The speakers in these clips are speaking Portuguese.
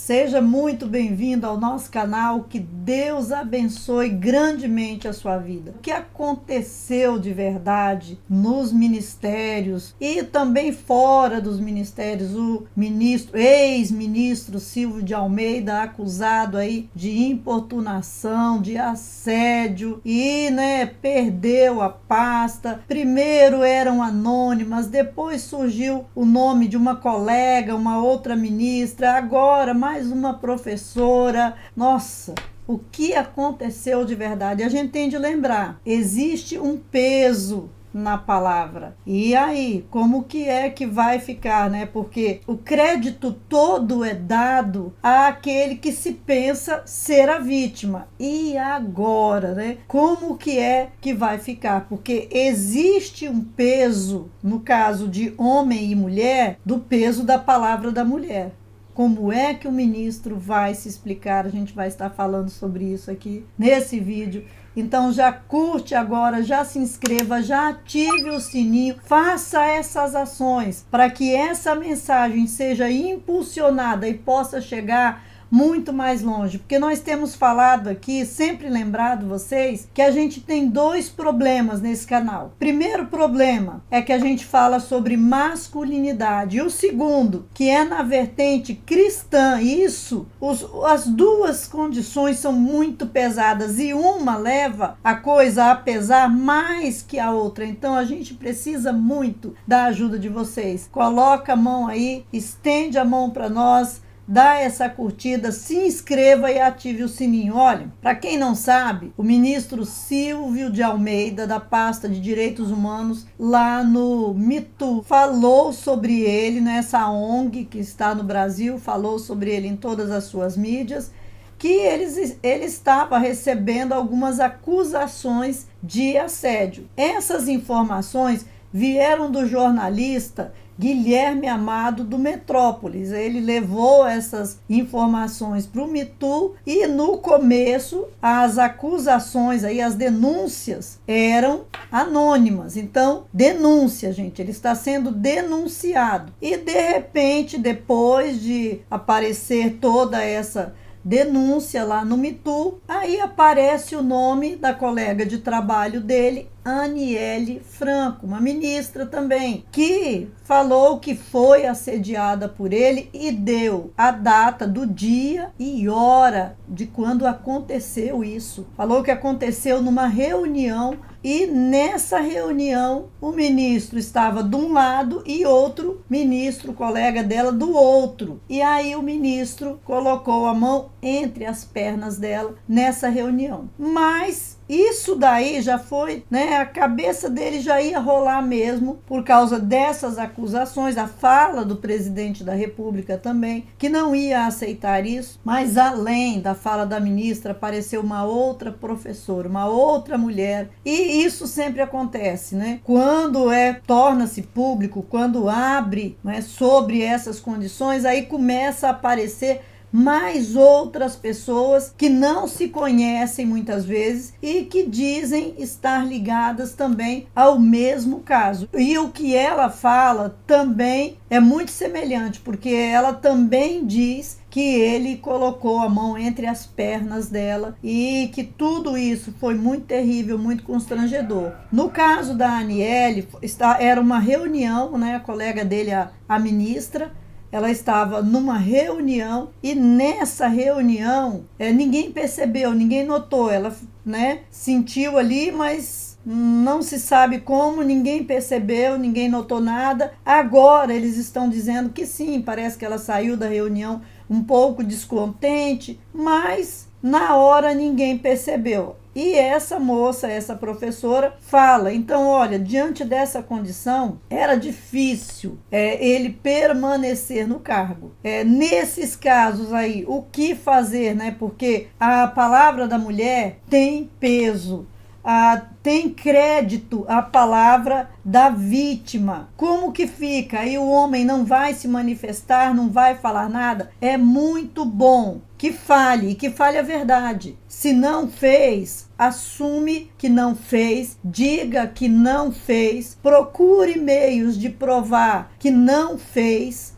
Seja muito bem-vindo ao nosso canal, que Deus abençoe grandemente a sua vida. O que aconteceu de verdade nos ministérios e também fora dos ministérios, o ex-ministro Silvio de Almeida, acusado aí de importunação, de assédio e, perdeu a pasta. Primeiro eram anônimas, depois surgiu o nome de uma colega, uma outra ministra, agora mais uma professora. Nossa, o que aconteceu de verdade? A gente tem de lembrar, existe um peso na palavra. E aí, como que é que vai ficar, Porque o crédito todo é dado àquele que se pensa ser a vítima. E agora, Como que é que vai ficar? Porque existe um peso, no caso de homem e mulher, do peso da palavra da mulher. Como é que o ministro vai se explicar? A gente vai estar falando sobre isso aqui nesse vídeo. Então já curte agora, já se inscreva, já ative o sininho, faça essas ações para que essa mensagem seja impulsionada e possa chegar muito mais longe, porque nós temos falado aqui, sempre lembrado vocês, que a gente tem dois problemas nesse canal. Primeiro problema é que a gente fala sobre masculinidade, e o segundo, que é na vertente cristã. As duas condições são muito pesadas e uma leva a coisa a pesar mais que a outra. Então a gente precisa muito da ajuda de vocês. Coloca a mão aí, estende a mão para nós, dá essa curtida, se inscreva e ative o sininho. Olha, para quem não sabe, o ministro Silvio de Almeida, da pasta de Direitos Humanos, lá no MeToo, falou sobre ele, nessa ONG que está no Brasil, falou sobre ele em todas as suas mídias, que ele estava recebendo algumas acusações de assédio. Essas informações vieram do jornalista Guilherme Amado, do Metrópolis. Ele levou essas informações para o MeToo e no começo as acusações, as denúncias eram anônimas. Então, denúncia, gente, ele está sendo denunciado. E de repente, depois de aparecer toda essa denúncia lá no MeToo, aí aparece o nome da colega de trabalho dele, Aniele Franco, uma ministra também, que falou que foi assediada por ele e deu a data do dia e hora de quando aconteceu isso. Falou que aconteceu numa reunião e nessa reunião o ministro estava de um lado e outro ministro, colega dela, do outro. E aí o ministro colocou a mão entre as pernas dela nessa reunião. Mas isso daí já foi, a cabeça dele já ia rolar mesmo por causa dessas acusações, a fala do presidente da República também, que não ia aceitar isso. Mas além da fala da ministra, apareceu uma outra professora, uma outra mulher, e isso sempre acontece, Quando torna-se público, quando abre, sobre essas condições, aí começa a aparecer mais outras pessoas que não se conhecem muitas vezes e que dizem estar ligadas também ao mesmo caso. E o que ela fala também é muito semelhante, porque ela também diz que ele colocou a mão entre as pernas dela e que tudo isso foi muito terrível, muito constrangedor. No caso da Aniele, era uma reunião, a colega dele, a ministra, ela estava numa reunião e nessa reunião ninguém percebeu, ninguém notou. Ela sentiu ali, mas não se sabe como, ninguém percebeu, ninguém notou nada. Agora eles estão dizendo que sim, parece que ela saiu da reunião um pouco descontente, mas na hora ninguém percebeu. E essa moça, essa professora, fala, então, olha, diante dessa condição, era difícil ele permanecer no cargo. Nesses casos aí, o que fazer, Porque a palavra da mulher tem peso. Tem crédito a palavra da vítima. Como que fica? Aí o homem não vai se manifestar, não vai falar nada? É muito bom que fale a verdade. Se não fez, assume que não fez, diga que não fez, procure meios de provar que não fez.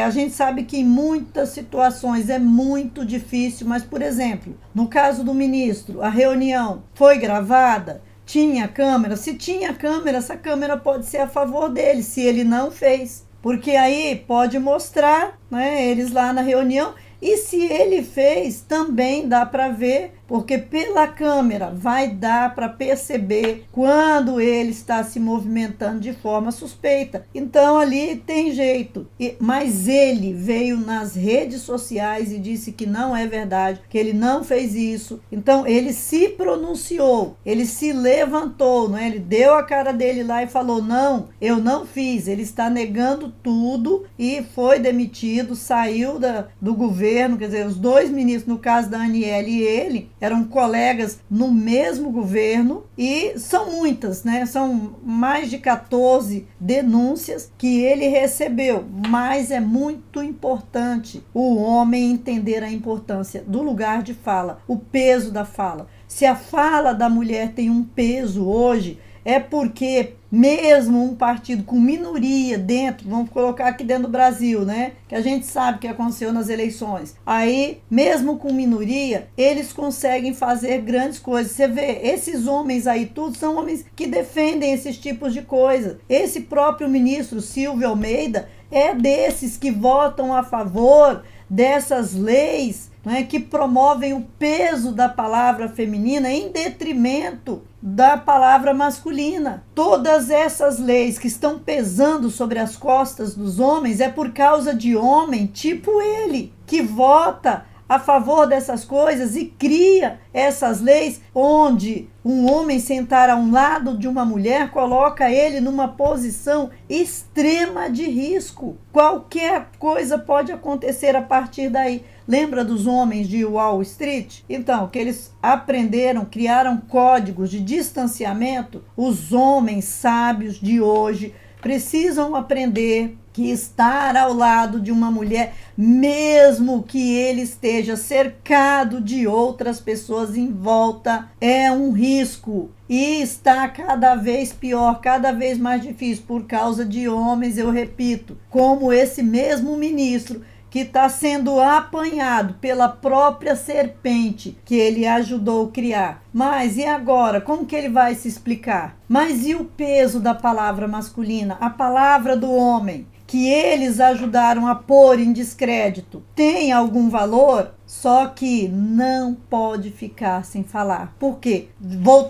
A gente sabe que em muitas situações é muito difícil, mas, por exemplo, no caso do ministro, a reunião foi gravada? Tinha câmera? Se tinha câmera, essa câmera pode ser a favor dele, se ele não fez. Porque aí pode mostrar, né, eles lá na reunião. E se ele fez, também dá para ver, porque pela câmera vai dar para perceber quando ele está se movimentando de forma suspeita. Então ali tem jeito. Mas ele veio nas redes sociais e disse que não é verdade, que ele não fez isso. Então ele se pronunciou, ele se levantou, né? Ele deu a cara dele lá e falou: não, eu não fiz. Ele está negando tudo e foi demitido, saiu do governo. Quer dizer, os dois ministros, no caso da Aniele e ele, eram colegas no mesmo governo, e são muitas, né? São mais de 14 denúncias que ele recebeu, mas é muito importante o homem entender a importância do lugar de fala, o peso da fala. Se a fala da mulher tem um peso hoje, é porque mesmo um partido com minoria dentro, vamos colocar aqui dentro do Brasil, né? Que a gente sabe que aconteceu nas eleições. Aí, mesmo com minoria, eles conseguem fazer grandes coisas. Você vê, esses homens aí, tudo são homens que defendem esses tipos de coisa. Esse próprio ministro Silvio Almeida é desses que votam a favor dessas leis, né, que promovem o peso da palavra feminina em detrimento da palavra masculina. Todas essas leis que estão pesando sobre as costas dos homens é por causa de homem tipo ele, que vota a favor dessas coisas e cria essas leis onde um homem sentar a um lado de uma mulher coloca ele numa posição extrema de risco. Qualquer coisa pode acontecer a partir daí. Lembra dos homens de Wall Street? Então, que eles aprenderam, criaram códigos de distanciamento. Os homens sábios de hoje precisam aprender que estar ao lado de uma mulher, mesmo que ele esteja cercado de outras pessoas em volta, é um risco. E está cada vez pior, cada vez mais difícil, por causa de homens, eu repito, como esse mesmo ministro que está sendo apanhado pela própria serpente que ele ajudou a criar. Mas e agora? Como que ele vai se explicar? Mas e o peso da palavra masculina? A palavra do homem, que eles ajudaram a pôr em descrédito, tem algum valor? Só que não pode ficar sem falar. Por quê?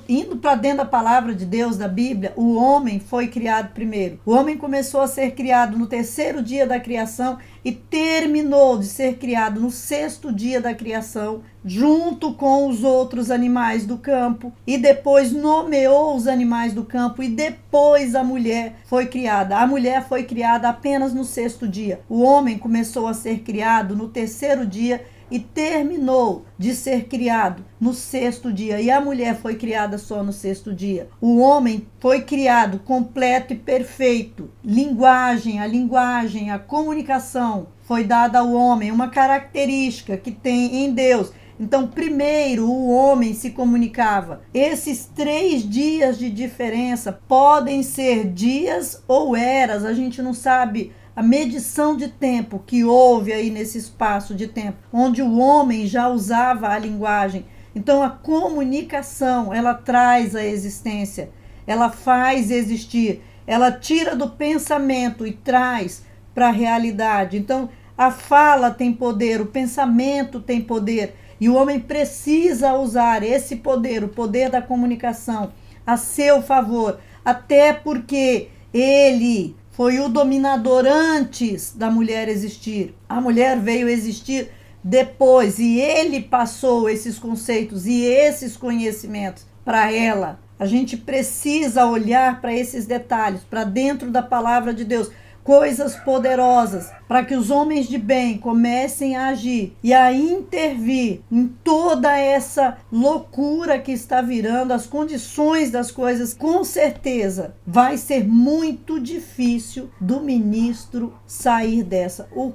Indo para dentro da palavra de Deus, da Bíblia, o homem foi criado primeiro. O homem começou a ser criado no terceiro dia da criação e terminou de ser criado no sexto dia da criação, junto com os outros animais do campo, e depois nomeou os animais do campo, e depois a mulher foi criada. A mulher foi criada apenas no sexto dia. O homem começou a ser criado no terceiro dia e terminou de ser criado no sexto dia. E a mulher foi criada só no sexto dia. O homem foi criado completo e perfeito. A linguagem, a comunicação foi dada ao homem, uma característica que tem em Deus. Então, primeiro o homem se comunicava. Esses 3 dias de diferença podem ser dias ou eras, a gente não sabe a medição de tempo que houve aí nesse espaço de tempo, onde o homem já usava a linguagem. Então, a comunicação, ela traz a existência, ela faz existir, ela tira do pensamento e traz para a realidade. Então, a fala tem poder, o pensamento tem poder, e o homem precisa usar esse poder, o poder da comunicação, a seu favor, até porque ele foi o dominador antes da mulher existir. A mulher veio existir depois e ele passou esses conceitos e esses conhecimentos para ela. A gente precisa olhar para esses detalhes, para dentro da palavra de Deus, coisas poderosas, para que os homens de bem comecem a agir e a intervir em toda essa loucura que está virando, as condições das coisas. Com certeza vai ser muito difícil do ministro sair dessa. O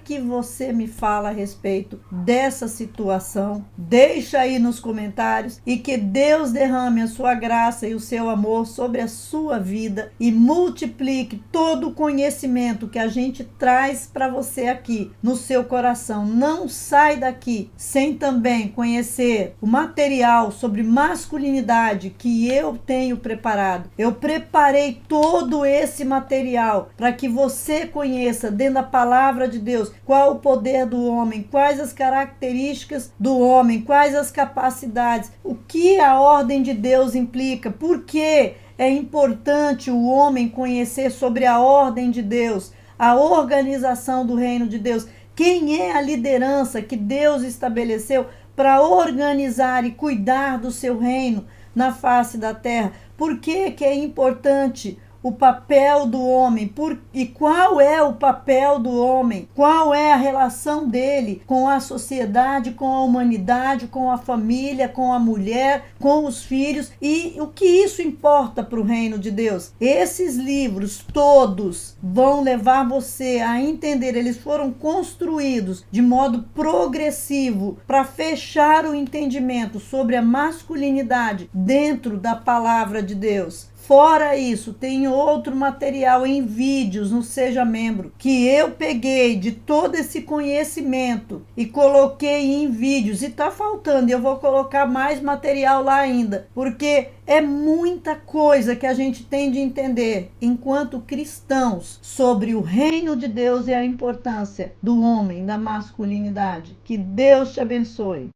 que você me fala a respeito dessa situação? Deixa aí nos comentários e que Deus derrame a sua graça e o seu amor sobre a sua vida e multiplique todo o conhecimento que a gente traz para você aqui no seu coração. Não sai daqui sem também conhecer o material sobre masculinidade que eu tenho preparado. Eu preparei todo esse material para que você conheça dentro da palavra de Deus qual o poder do homem, quais as características do homem, quais as capacidades, o que a ordem de Deus implica, por que é importante o homem conhecer sobre a ordem de Deus, a organização do reino de Deus, quem é a liderança que Deus estabeleceu para organizar e cuidar do seu reino na face da terra. Por que é importante o papel do homem? E qual é o papel do homem? Qual é a relação dele com a sociedade, com a humanidade, com a família, com a mulher, com os filhos? E o que isso importa para o reino de Deus? Esses livros todos vão levar você a entender. Eles foram construídos de modo progressivo para fechar o entendimento sobre a masculinidade dentro da palavra de Deus. Fora isso, tem outro material em vídeos no Seja Membro, que eu peguei de todo esse conhecimento e coloquei em vídeos. E tá faltando, e eu vou colocar mais material lá ainda, porque é muita coisa que a gente tem de entender enquanto cristãos sobre o reino de Deus e a importância do homem, da masculinidade. Que Deus te abençoe.